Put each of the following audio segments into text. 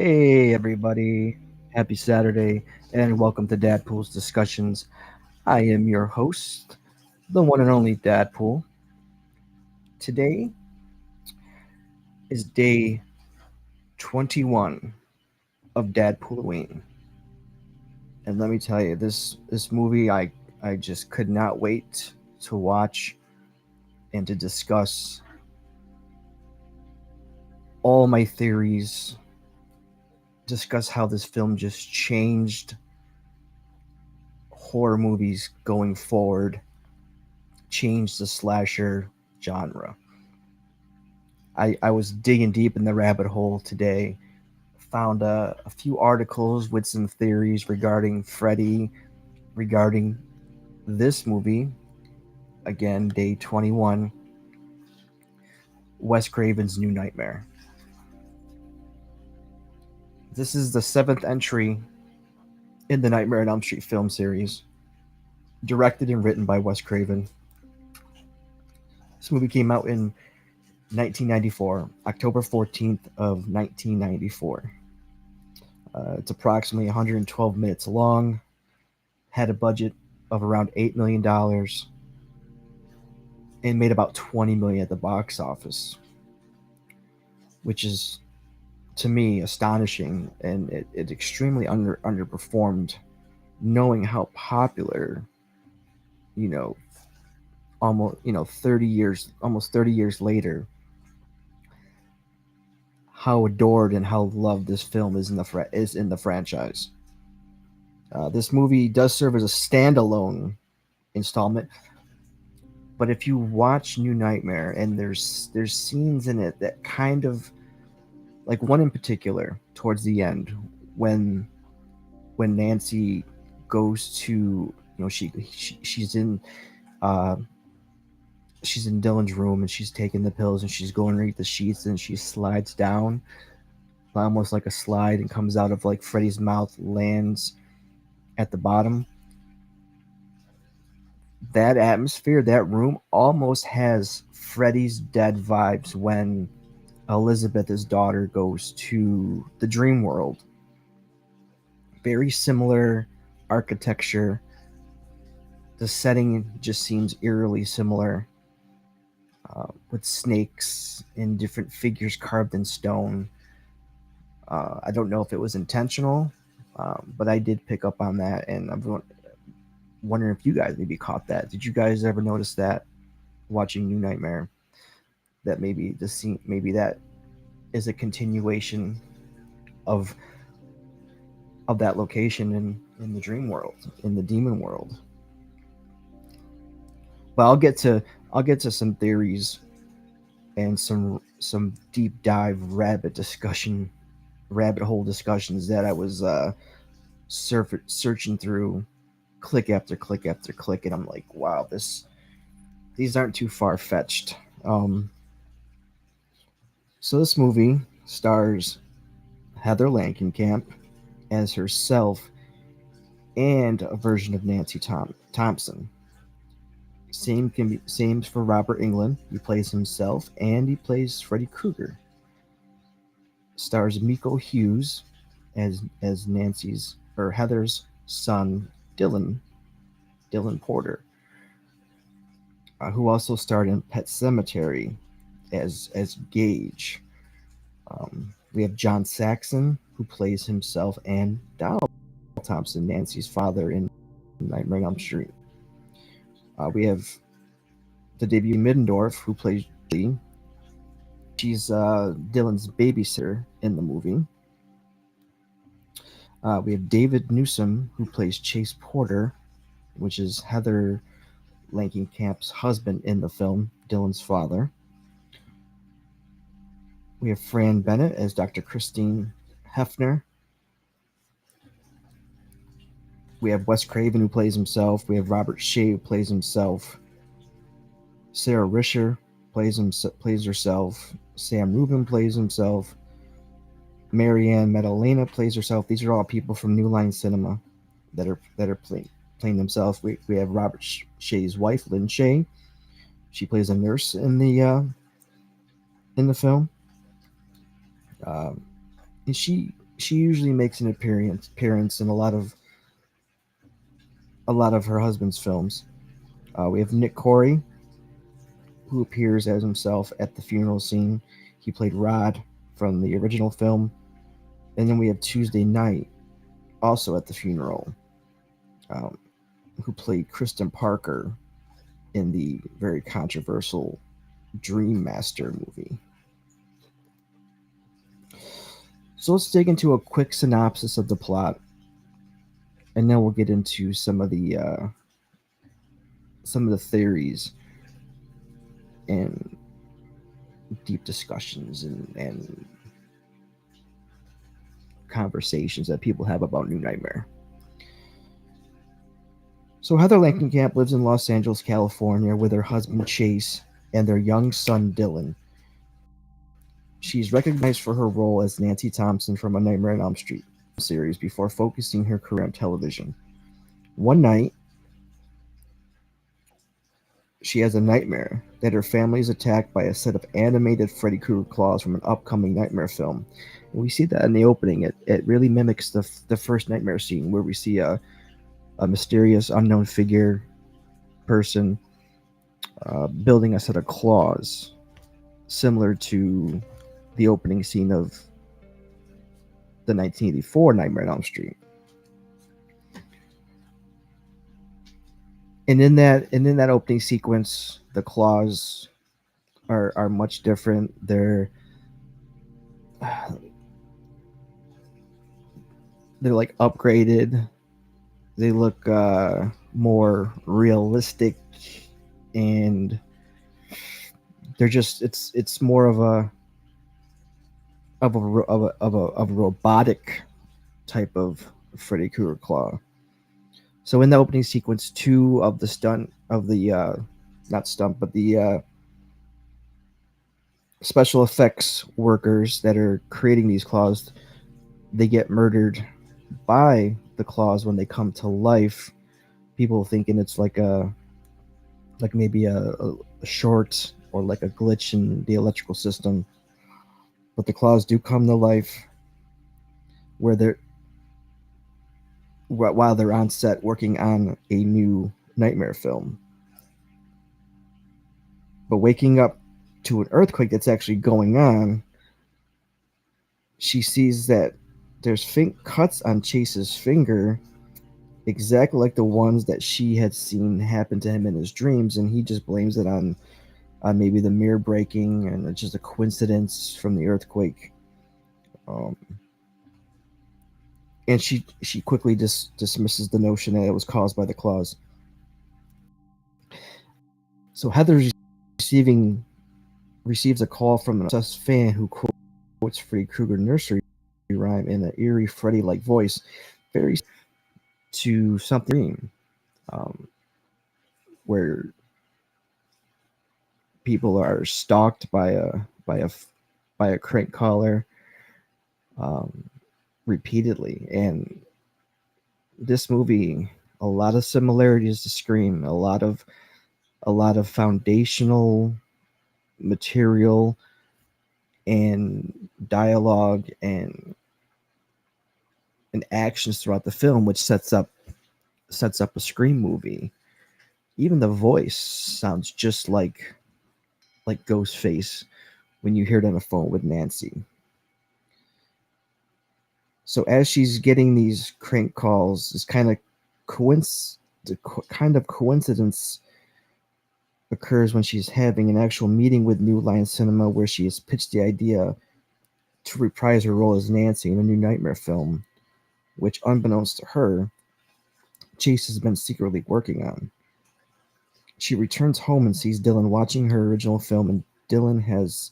Hey everybody, happy Saturday, and welcome to DadPooL's Discussions. I am your host, the one and only DadPooL. Today is day 21 of DadPooLoWeen. And let me tell you, this movie I just could not wait to watch and to discuss all my theories, discuss how this film just changed horror movies going forward, changed the slasher genre. I was digging deep in the rabbit hole today, found a few articles with some theories regarding Freddy, regarding this movie, again, day 21, Wes Craven's New Nightmare. This is the seventh entry in the Nightmare on Elm Street film series, directed and written by Wes Craven. This movie came out in 1994, October 14th of 1994. It's approximately 112 minutes long, had a budget of around $8 million, and made about $20 million at the box office, which is, to me, astonishing, and it extremely underperformed, knowing how popular, you know, almost 30 years later, how adored and how loved this film is in the franchise. This movie does serve as a standalone installment, but if you watch New Nightmare, and there's scenes in it that kind of, like one in particular towards the end, when Nancy goes to, she's in uh she's in Dylan's room, and she's taking the pills, and she's going underneath the sheets, and she slides down almost like a slide, and comes out of like Freddy's mouth, lands at the bottom. That atmosphere, that room, almost has Freddy's Dead vibes when Elizabeth, his daughter, goes to the dream world. Very similar architecture. The setting just seems eerily similar, with snakes and different figures carved in stone. I don't know if it was intentional, but I did pick up on that, and I'm wondering if you guys maybe caught that. Did you guys ever notice that watching New Nightmare? That maybe the scene, maybe that is a continuation of that location in the dream world, in the demon world. But I'll get to some theories and some deep dive rabbit hole discussions that I was searching through, click after click after click, and I'm like, wow, these aren't too far fetched. So this movie stars Heather Langenkamp as herself, and a version of Nancy Thompson. Same for Robert Englund. He plays himself, and he plays Freddy Krueger. Stars Miko Hughes as Nancy's or Heather's son, Dylan Porter, who also starred in Pet Sematary as Gage. We have John Saxon, who plays himself, and Donald Thompson, Nancy's father in Nightmare on Elm Street. We have the debut Middendorf, who plays Julie. She's Dylan's babysitter in the movie. We have David Newsom, who plays Chase Porter, which is Heather Langenkamp's husband in the film, Dylan's father. We have Fran Bennett as Dr. Christine Hefner. We have Wes Craven, who plays himself. We have Robert Shea, who plays himself. Sarah Risher plays herself. Sam Rubin plays himself. Marianne Medalena plays herself. These are all people from New Line Cinema that are playing themselves. We have Robert Shea's wife, Lynn Shea. She plays a nurse in the film. And she she usually makes an appearance in a lot of her husband's films. We have Nick Corey, who appears as himself at the funeral scene. He played Rod from the original film. And then we have Tuesday Night, also at the funeral, um, who played Kristen Parker in the very controversial Dream Master movie. So let's dig into a quick synopsis of the plot, and then we'll get into some of the theories and deep discussions and conversations that people have about New Nightmare. So Heather Langenkamp lives in Los Angeles, California, with her husband Chase and their young son Dylan. She's recognized for her role as Nancy Thompson from A Nightmare on Elm Street series before focusing her career on television. One night, she has a nightmare that her family is attacked by a set of animated Freddy Krueger claws from an upcoming Nightmare film. And we see that in the opening. It really mimics the first Nightmare scene where we see a mysterious unknown figure person building a set of claws similar to the opening scene of the 1984 Nightmare on Elm Street. And in that opening sequence, the claws are much different. They're like upgraded. They look more realistic, and they're just it's more of a robotic type of Freddy Krueger claw. So in the opening sequence, two of the special effects workers that are creating these claws, they get murdered by the claws when they come to life. People thinking it's like maybe a short or like a glitch in the electrical system, but the claws do come to life while they're on set working on a new Nightmare film. But waking up to an earthquake that's actually going on, she sees that there's faint cuts on Chase's finger, exactly like the ones that she had seen happen to him in his dreams, and he just blames it on maybe the mirror breaking, and it's just a coincidence from the earthquake. And she quickly dismisses the notion that it was caused by the claws. So Heather receives a call from an obsessed fan who quotes Freddy Krueger nursery rhyme in an eerie Freddy-like voice, very to something where people are stalked by a crank caller repeatedly. And this movie, a lot of similarities to Scream, a lot of foundational material and dialogue and actions throughout the film, which sets up a Scream movie. Even the voice sounds just like Ghostface when you hear it on the phone with Nancy. So as she's getting these crank calls, this kind of coincidence occurs when she's having an actual meeting with New Line Cinema, where she has pitched the idea to reprise her role as Nancy in a new Nightmare film, which, unbeknownst to her, Chase has been secretly working on. She returns home and sees Dylan watching her original film, and Dylan has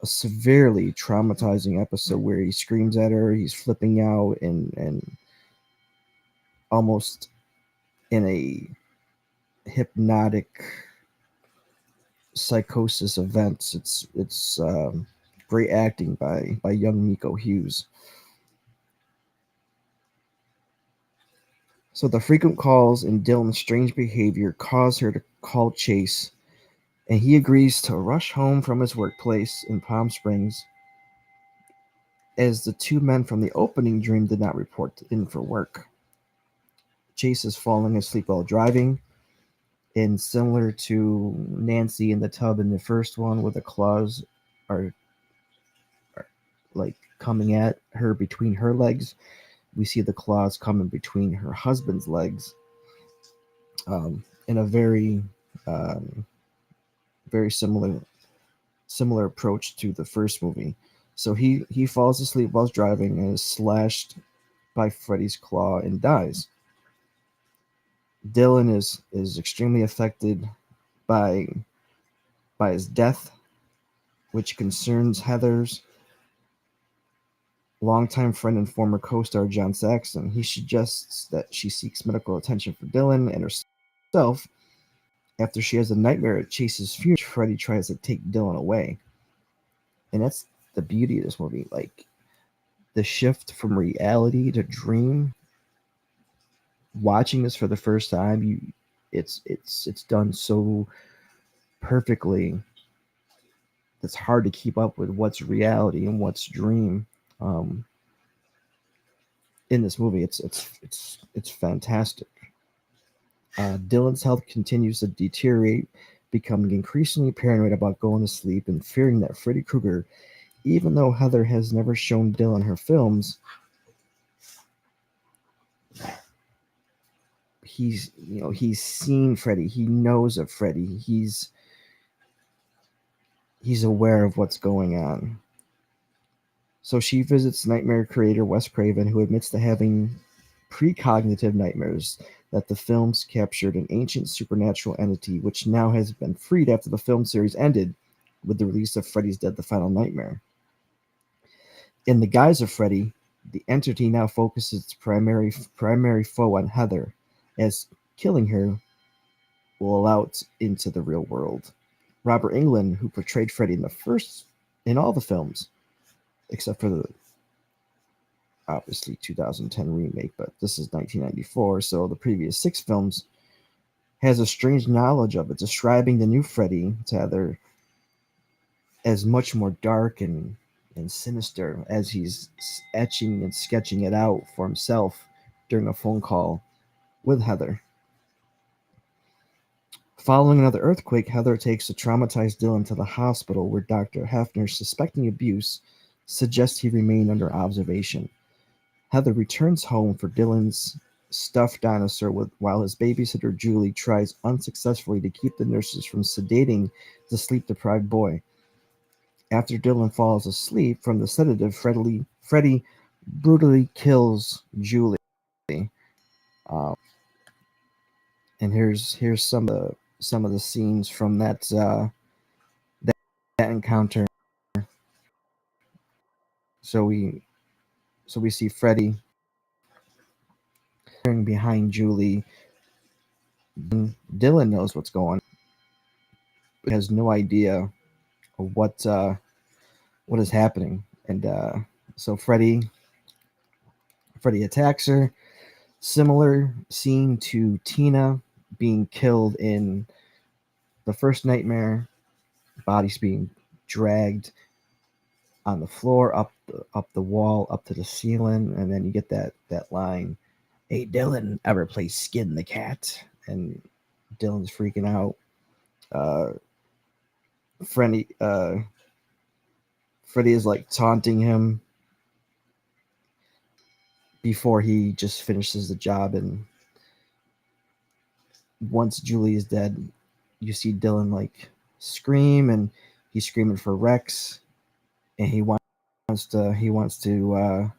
a severely traumatizing episode where he screams at her, he's flipping out, and almost in a hypnotic psychosis events. It's great acting by young Nico Hughes. So the frequent calls and Dylan's strange behavior cause her to call Chase, and he agrees to rush home from his workplace in Palm Springs as the two men from the opening dream did not report in for work. Chase is falling asleep while driving, and similar to Nancy in the tub in the first one, where the claws are like coming at her between her legs, we see the claws coming between her husband's legs, in a um, very similar approach to the first movie. So he falls asleep while driving and is slashed by Freddy's claw and dies. Dylan is extremely affected by his death, which concerns Heather's longtime friend and former co-star John Saxon. He suggests that she seeks medical attention for Dylan and herself. After she has a nightmare at Chase's funeral, Freddy tries to take Dylan away. And that's the beauty of this movie. Like, the shift from reality to dream, watching this for the first time, it's done so perfectly. It's hard to keep up with what's reality and what's dream. In this movie, it's fantastic. Dylan's health continues to deteriorate, becoming increasingly paranoid about going to sleep and fearing that Freddy Krueger, even though Heather has never shown Dylan her films, he's seen Freddy. He knows of Freddy. He's aware of what's going on. So she visits nightmare creator Wes Craven, who admits to having precognitive nightmares, that the films captured an ancient supernatural entity which now has been freed after the film series ended with the release of Freddy's Dead: The Final Nightmare. In the guise of Freddy, the entity now focuses its primary foe on Heather, as killing her will allow it into the real world. Robert Englund, who portrayed Freddy in all the films, except for the obviously 2010 remake, but this is 1994, so the previous 6 films, has a strange knowledge of it, describing the new Freddy to Heather as much more dark and sinister, as he's etching and sketching it out for himself during a phone call with Heather. Following another earthquake, Heather takes a traumatized Dylan to the hospital, where Dr. Hefner, suspecting abuse, suggests he remain under observation. Heather returns home for Dylan's stuffed dinosaur while his babysitter Julie tries unsuccessfully to keep the nurses from sedating the sleep-deprived boy. After Dylan falls asleep from the sedative, Freddy brutally kills Julie. Um, and here's some of the scenes from that encounter. So we see Freddy behind Julie. Dylan knows what's going on, but has no idea of what is happening. And so Freddy attacks her. Similar scene to Tina being killed in the first nightmare. Bodies being dragged on the floor, up the wall, up to the ceiling, and then you get that line, "Hey Dylan, ever play Skin the Cat?" And Dylan's freaking out. Freddy is like taunting him before he just finishes the job. And once Julie is dead, you see Dylan like scream, and he's screaming for Rex, and he wants to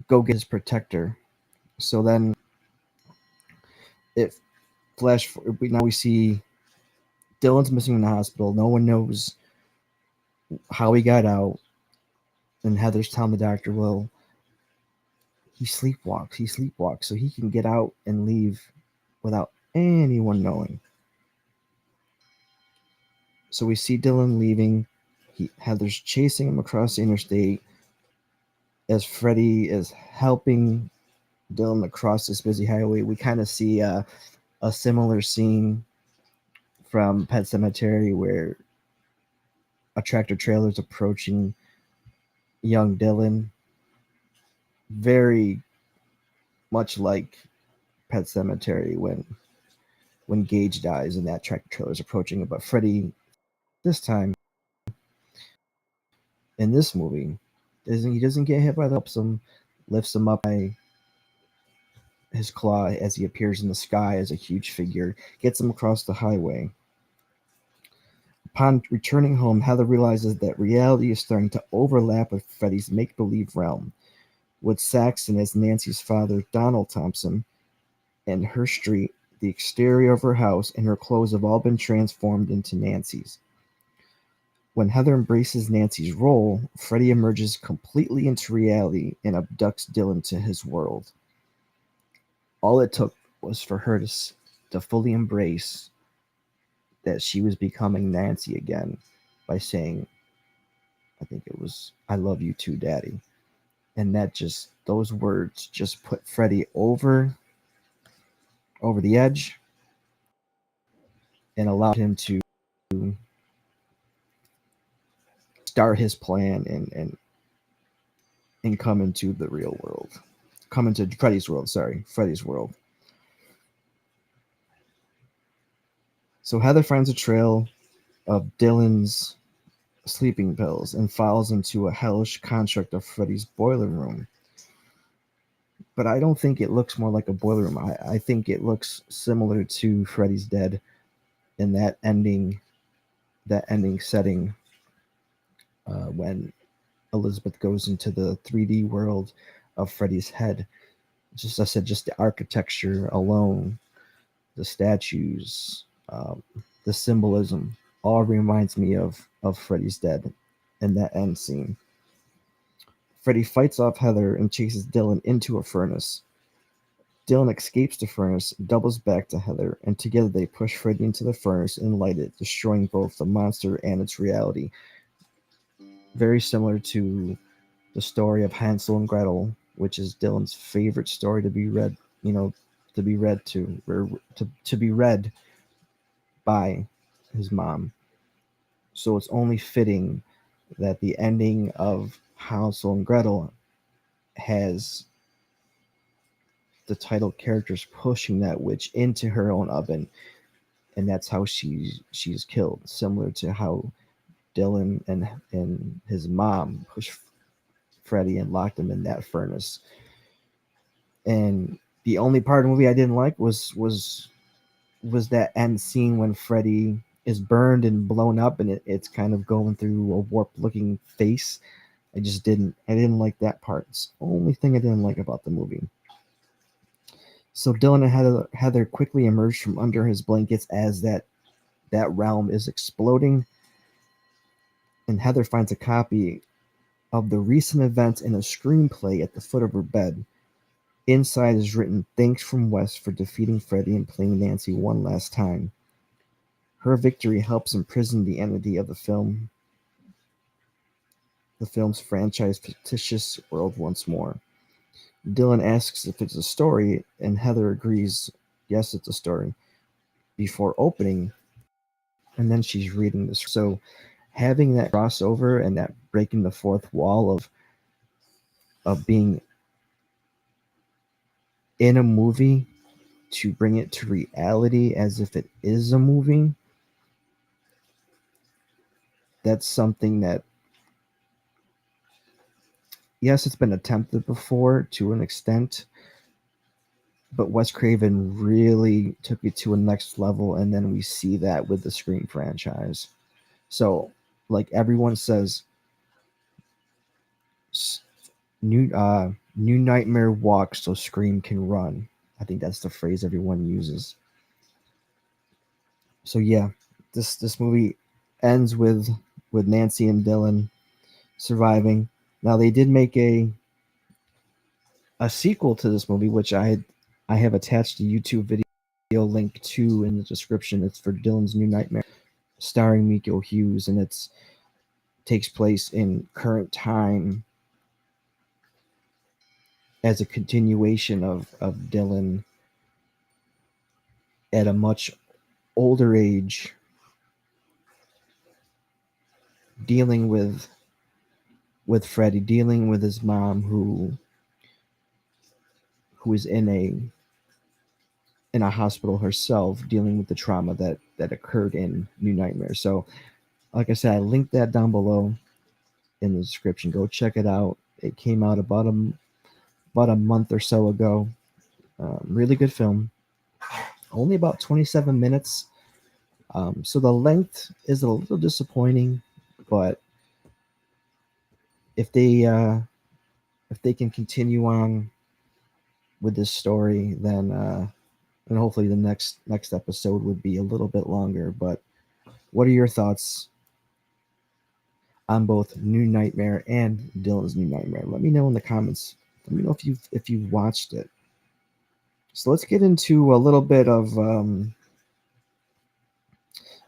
go get his protector. So then we see Dylan's missing in the hospital. No one knows how he got out, and Heather's telling the doctor, well, he sleepwalks so he can get out and leave without anyone knowing. So we see Dylan leaving. Heather's chasing him across the interstate as Freddy is helping Dylan across this busy highway. We kind of see a similar scene from Pet Sematary, where a tractor trailer is approaching young Dylan, very much like Pet Cemetery when Gage dies and that tractor trailer is approaching him. But Freddy, this time in this movie, he doesn't get hit by the helps him, lifts him up by his claw as he appears in the sky as a huge figure, gets him across the highway. Upon returning home, Heather realizes that reality is starting to overlap with Freddy's make-believe realm, with Saxon as Nancy's father, Donald Thompson, and her street, the exterior of her house, and her clothes have all been transformed into Nancy's. When Heather embraces Nancy's role, Freddy emerges completely into reality and abducts Dylan to his world. All it took was for her to fully embrace that she was becoming Nancy again by saying, I think it was, I love you too, Daddy. And those words just put Freddy over the edge and allowed him to start his plan and come into the real world. Come into Freddy's world. So Heather finds a trail of Dylan's sleeping pills and falls into a hellish construct of Freddy's boiler room. But I don't think it looks more like a boiler room. I think it looks similar to Freddy's Dead in that ending setting when Elizabeth goes into the 3D world of Freddy's head. Just the architecture alone, the statues, the symbolism, all reminds me of Freddy's Dead in that end scene. Freddy fights off Heather and chases Dylan into a furnace. Dylan escapes the furnace, doubles back to Heather, and together they push Freddy into the furnace and light it, destroying both the monster and its reality. Very similar to the story of Hansel and Gretel, which is Dylan's favorite story to be read, to be read to be read by his mom. So it's only fitting that the ending of Hansel and Gretel has the title characters pushing that witch into her own oven, and that's how she's killed. Similar to how Dylan and his mom pushed Freddy and locked him in that furnace. And the only part of the movie I didn't like was that end scene when Freddy is burned and blown up and it's kind of going through a warped looking face. I didn't like that part. It's the only thing I didn't like about the movie. So Dylan and Heather quickly emerge from under his blankets as that realm is exploding, and Heather finds a copy of the recent events in a screenplay at the foot of her bed. Inside is written, "Thanks from Wes for defeating Freddy and playing Nancy one last time. Her victory helps imprison the entity of the film's franchise fictitious world once more." Dylan asks if it's a story, and Heather agrees, yes, it's a story, before opening, and then she's reading this. So having that crossover and that breaking the fourth wall of being in a movie to bring it to reality as if it is a movie, that's something that, yes, it's been attempted before to an extent, but Wes Craven really took it to a next level, and then we see that with the Scream franchise. So, like everyone says, new nightmare walks so Scream can run. I think that's the phrase everyone uses. So yeah, this movie ends with Nancy and Dylan surviving. Now they did make a sequel to this movie, which I have attached a YouTube video link to in the description. It's for Dylan's New Nightmare, starring Miko Hughes, and it's takes place in current time as a continuation of Dylan at a much older age, dealing with with Freddy dealing with his mom who is in a hospital herself, dealing with the trauma that occurred in New Nightmare. So, like I said, I linked that down below in the description. Go check it out. It came out about a month or so ago. Really good film. Only about 27 minutes. So the length is a little disappointing, but if they can continue on with this story, then and hopefully the next episode would be a little bit longer. But what are your thoughts on both New Nightmare and Dylan's New Nightmare? Let me know in the comments. Let me know if you've watched it. So let's get into a little bit of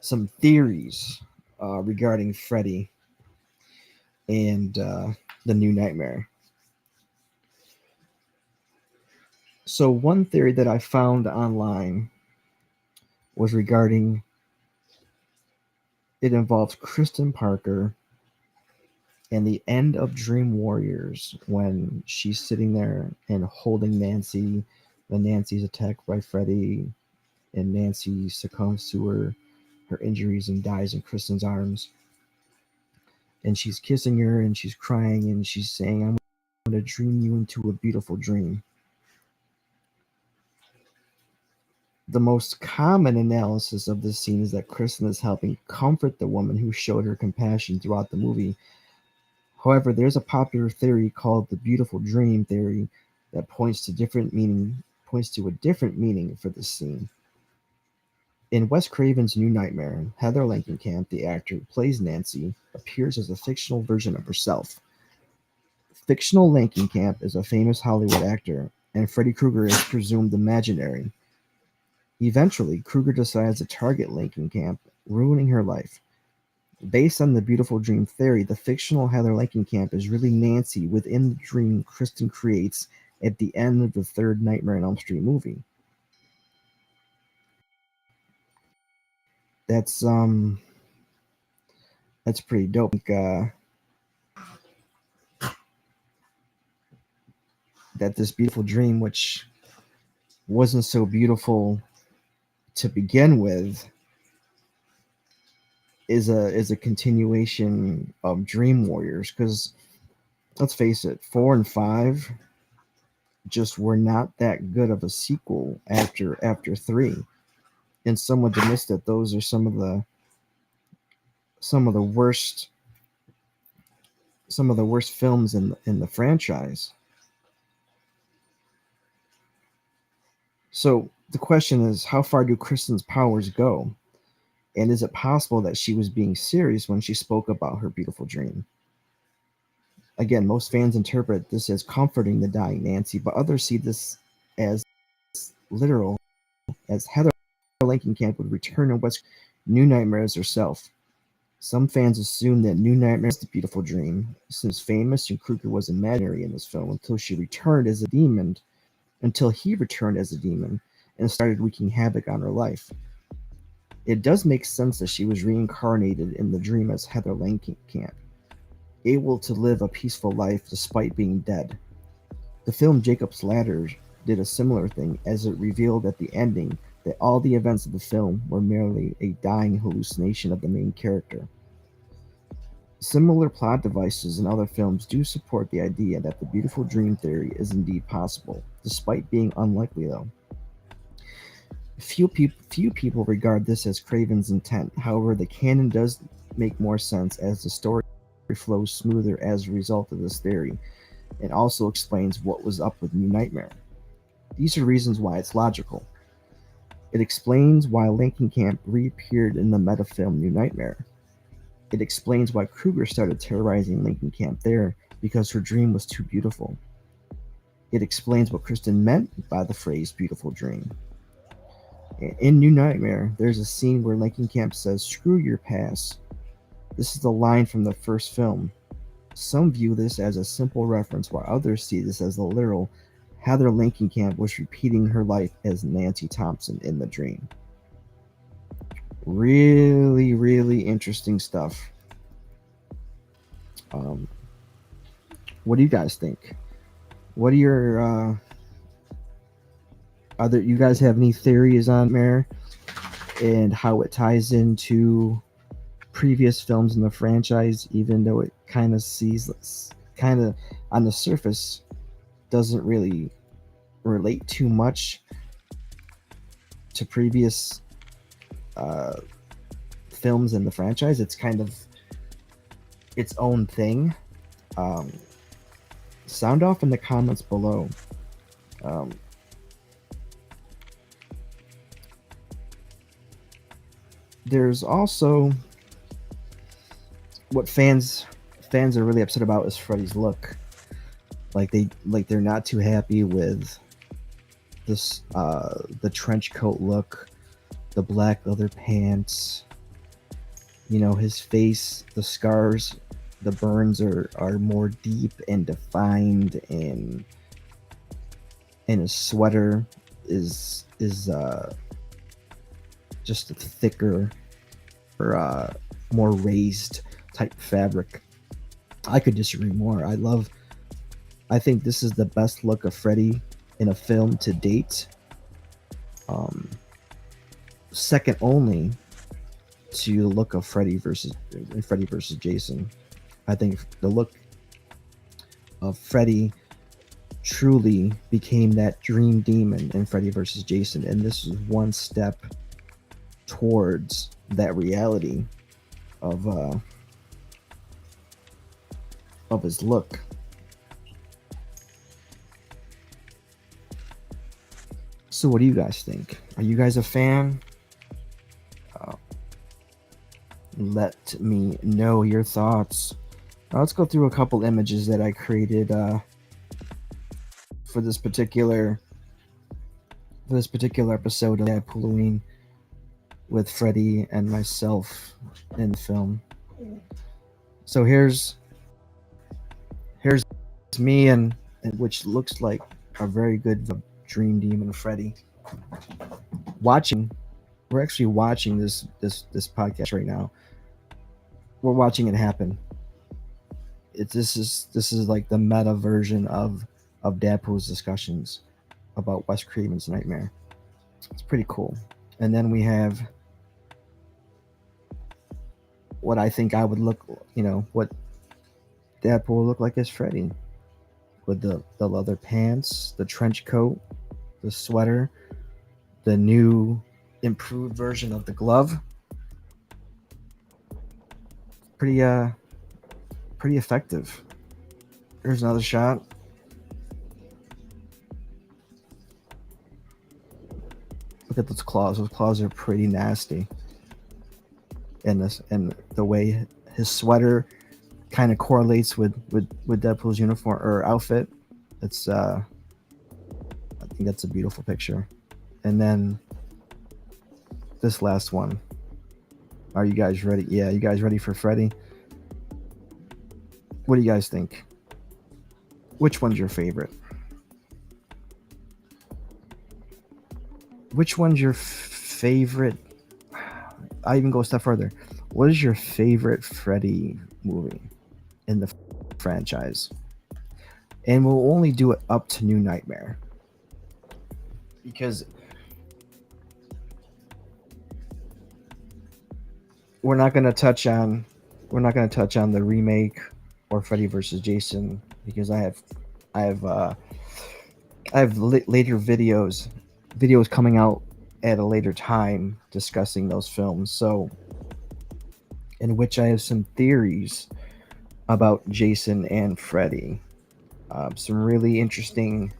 some theories regarding Freddy and the New Nightmare. So one theory that I found online was regarding it involves Kristen Parker and the end of Dream Warriors when she's sitting there and holding Nancy, when Nancy's attacked by Freddy and Nancy succumbs to her injuries and dies in Kristen's arms. And she's kissing her and she's crying and she's saying, I'm going to dream you into a beautiful dream. The most common analysis of this scene is that Kristen is helping comfort the woman who showed her compassion throughout the movie. However, there's a popular theory called the beautiful dream theory that points to a different meaning for this scene. In Wes Craven's New Nightmare, Heather Langenkamp, the actor who plays Nancy, appears as a fictional version of herself. Fictional Langenkamp is a famous Hollywood actor, and Freddy Krueger is presumed imaginary. Eventually, Krueger decides to target Langenkamp, ruining her life. Based on the beautiful dream theory, the fictional Heather Langenkamp is really Nancy within the dream Kristen creates at the end of the third Nightmare on Elm Street movie. That's pretty dope. That this beautiful dream, which wasn't so beautiful to begin with, is a continuation of Dream Warriors. Because let's face it, 4 and 5 just were not that good of a sequel after 3. And some would admit that those are some of the worst films in the franchise. So the question is, how far do Kristen's powers go? And is it possible that she was being serious when she spoke about her beautiful dream? Again, most fans interpret this as comforting the dying Nancy, but others see this as literal, as Heather Langenkamp would return in Wes New Nightmare as herself. Some fans assume that New Nightmare is the beautiful dream, since famous and Krueger was imaginary in this film until he returned as a demon and started wreaking havoc on her life. It does make sense that she was reincarnated in the dream as Heather Langenkamp, able to live a peaceful life despite being dead. The film Jacob's Ladder did a similar thing, as it revealed at the ending that all the events of the film were merely a dying hallucination of the main character. Similar plot devices in other films do support the idea that the beautiful dream theory is indeed possible, despite being unlikely though. Few people regard this as Craven's intent. However, the canon does make more sense as the story flows smoother as a result of this theory, and also explains what was up with New Nightmare. These are reasons why it's logical. It explains why Langenkamp reappeared in the meta film New Nightmare. It explains why Krueger started terrorizing Langenkamp there, because her dream was too beautiful. It explains what Kristen meant by the phrase beautiful dream. In New Nightmare, there's a scene where Langenkamp says, "Screw your past." This is the line from the first film. Some view this as a simple reference, while others see this as the literal Heather Langenkamp was repeating her life as Nancy Thompson in the dream. Really, really interesting stuff. What do you guys think? What are your other? You guys have any theories on Mare and how it ties into previous films in the franchise? Even though it kind of on the surface doesn't really relate too much to previous uh, films in the franchise. It's kind of its own thing. Um, Sound off in the comments below. Um, there's also what fans are really upset about is Freddy's look. They're not too happy with this the trench coat look, the black leather pants. You know, his face, the scars, the burns are more deep and defined, and his sweater is just a thicker or more raised type fabric. I could disagree more. I think this is the best look of Freddy in a film to date. Second only to the look of Freddy versus Jason. I think the look of Freddy truly became that dream demon in Freddy versus Jason, and this is one step towards that reality of his look. So what do you guys think? Are you guys a fan? Let me know your thoughts. Now let's go through a couple images that I created for this particular episode of DadPooLoWeen with Freddy and myself in the film. So here's me and which looks like a very good dream demon Freddy. We're actually watching this podcast right now. We're watching it happen. This is like the meta version of DadPooL's discussions about Wes Craven's Nightmare. It's pretty cool. And then we have what I think I would look, what DadPooL would look like as Freddy, with the leather pants, the trench coat, the sweater, the new improved version of the glove. Pretty effective. Here's another shot. Look at those claws. Those claws are pretty nasty. And the way his sweater kind of correlates with DadPooL's uniform or outfit. It's I think that's a beautiful picture. And then this last one. Are you guys ready? Yeah, you guys ready for Freddy? What do you guys think? Which one's your favorite? Which one's your favorite? I even go a step further. What is your favorite Freddy movie in the franchise? And we'll only do it up to New Nightmare, because we're not going to touch on the remake or Freddy versus Jason, because I have later videos coming out at a later time discussing those films, so in which I have some theories about Jason and Freddy, some really interesting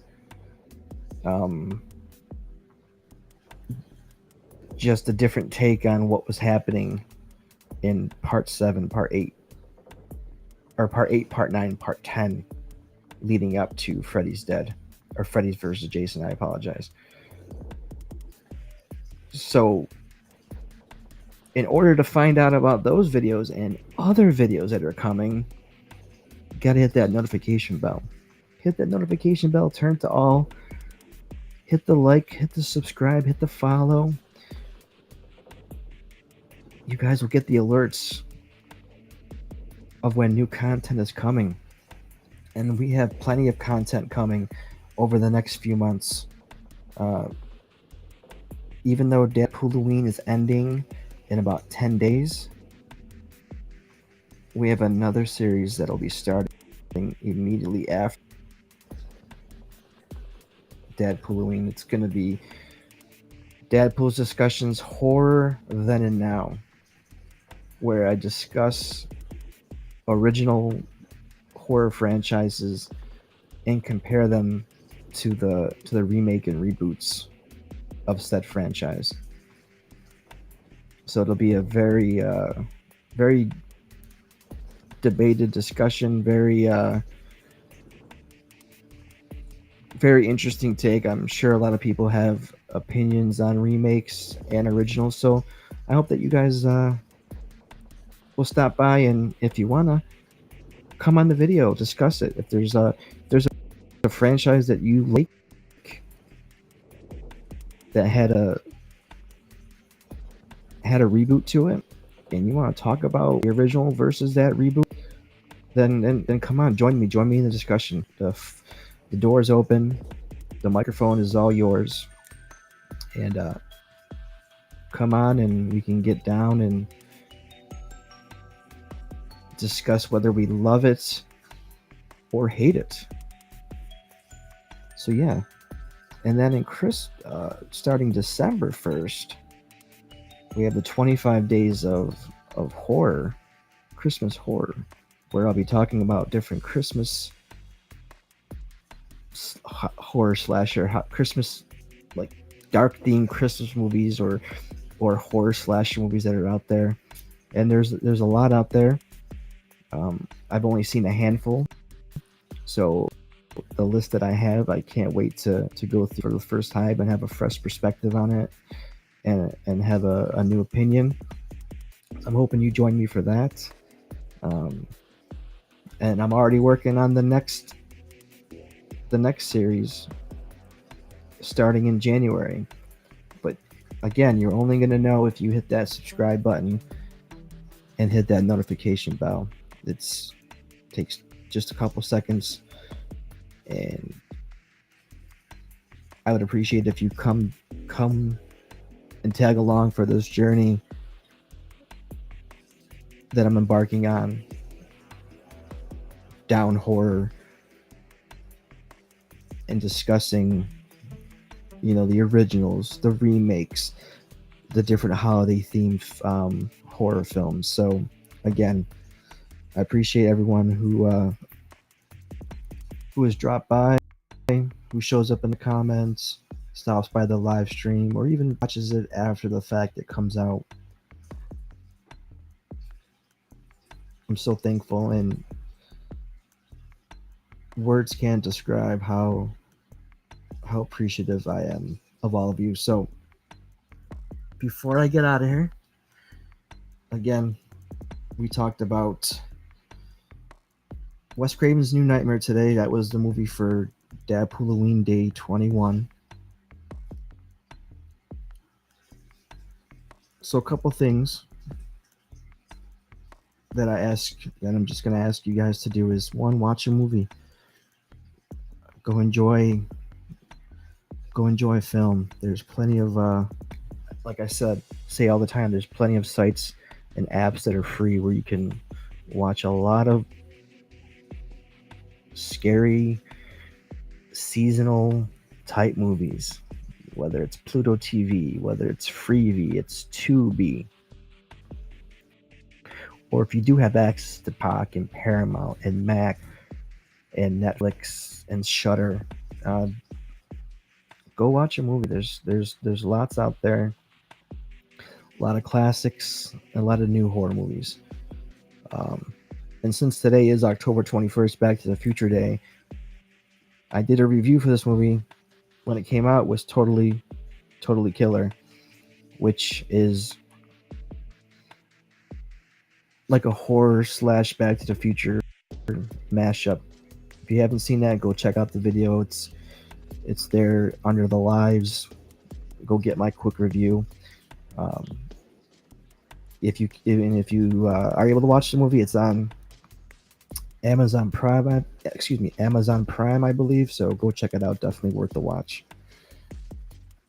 just a different take on what was happening in part 7, part 8, or part 8, part 9, part 10, leading up to Freddy's Dead, or Freddy's versus Jason. I apologize. So in order to find out about those videos and other videos that are coming, you gotta hit that notification bell. Hit that notification bell, turn to all, hit the like, hit the subscribe, hit the follow. You guys will get the alerts of when new content is coming. and we have plenty of content coming over the next few months. Uh, even though DadPooLoWeen is ending in about 10 days, we have another series that'll be starting immediately after DadPooLoWeen. It's going to be DadPooL's Discussions Horror Then and Now, where I discuss original horror franchises and compare them to the remake and reboots of said franchise. So it'll be a very debated discussion, very interesting take. I'm sure a lot of people have opinions on remakes and originals, so I hope that you guys will stop by, and if you wanna, come on the video, discuss it. If there's a franchise that you like that had a reboot to it, and you want to talk about the original versus that reboot, then come on, join me in the discussion. The door is open, the microphone is all yours, and come on, and we can get down and discuss whether we love it or hate it. So yeah, and then starting December 1st, we have the 25 days of horror, Christmas horror, where I'll be talking about different Christmas horror slasher, Christmas, like dark themed Christmas movies or horror slasher movies that are out there. And there's a lot out there. I've only seen a handful, so the list that I have, I can't wait to go through for the first time and have a fresh perspective on it, and have a new opinion. I'm hoping you join me for that. And I'm already working on the next series starting in January. But again, you're only going to know if you hit that subscribe button and hit that notification bell. It takes just a couple seconds, and I would appreciate if you come and tag along for this journey that I'm embarking on down horror and discussing, the originals, the remakes, the different holiday themed horror films. So again, I appreciate everyone who has dropped by, who shows up in the comments, stops by the live stream, or even watches it after the fact it comes out. I'm so thankful, and words can't describe how appreciative I am of all of you. So before I get out of here, again, we talked about Wes Craven's New Nightmare today. That was the movie for DadPooLoWeen Day 21. So a couple things that I'm just going to ask you guys to do is, one, watch a movie. Go enjoy a film. There's plenty of, like I say all the time, there's plenty of sites and apps that are free where you can watch a lot of scary seasonal type movies, whether it's Pluto TV, whether it's Freevee, it's Tubi, or if you do have access to Peacock and Paramount and Mac and Netflix and Shudder, go watch a movie. There's lots out there, a lot of classics, a lot of new horror movies. And since today is October 21st, Back to the Future Day, I did a review for this movie when it came out. It was totally killer, which is like a horror / Back to the Future mashup. If you haven't seen that, go check out the video. It's there under the lives. Go get my quick review. If you are able to watch the movie, it's on Amazon Prime, Amazon Prime, I believe. So go check it out. Definitely worth the watch.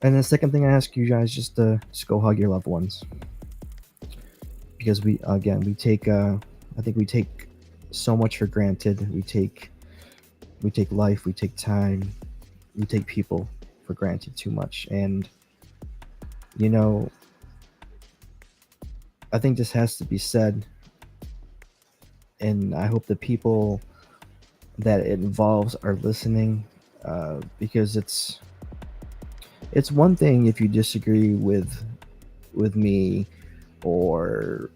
And the second thing I ask you guys, just go hug your loved ones, because we take I think we take so much for granted. We take life, we take time, we take people for granted too much. And you know, I think this has to be said, and I hope the people that it involves are listening, because it's one thing if you disagree with me or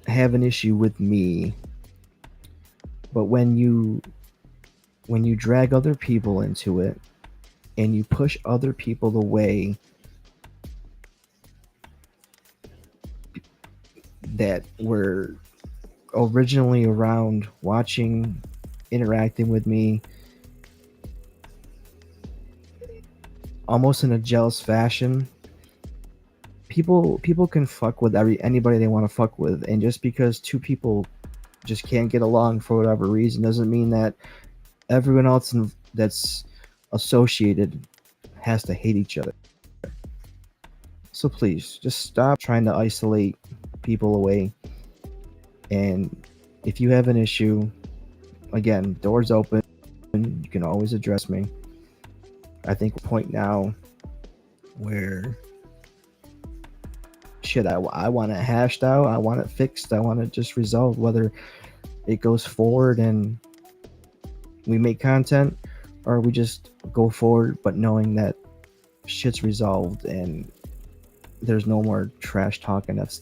have an issue with me, but when you drag other people into it and you push other people away that were originally around watching, interacting with me, almost in a jealous fashion. People can fuck with anybody they want to fuck with, and just because two people just can't get along for whatever reason doesn't mean that everyone else that's associated has to hate each other. So please just stop trying to isolate people away. And if you have an issue, again, doors open. You can always address me. I think we're at a point now where shit, I want it hashed out. I want it fixed. I want it just resolved. Whether it goes forward and we make content, or we just go forward, but knowing that shit's resolved and there's no more trash talking. That's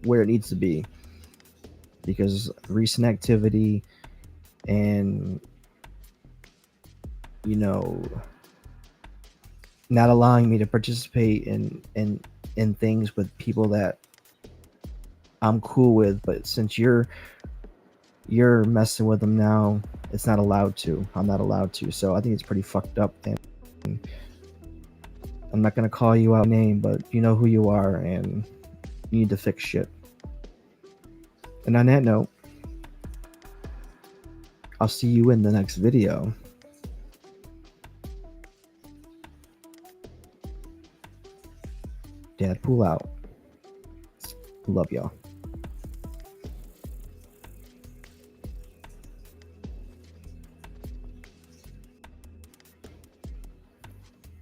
where it needs to be, because recent activity and you know not allowing me to participate in things with people that I'm cool with, but since you're messing with them now, it's not allowed to. I'm not allowed to. So I think it's pretty fucked up, and I'm not gonna call you out name, but you know who you are, and you need to fix shit. And on that note, I'll see you in the next video. DadPooL out. Love y'all.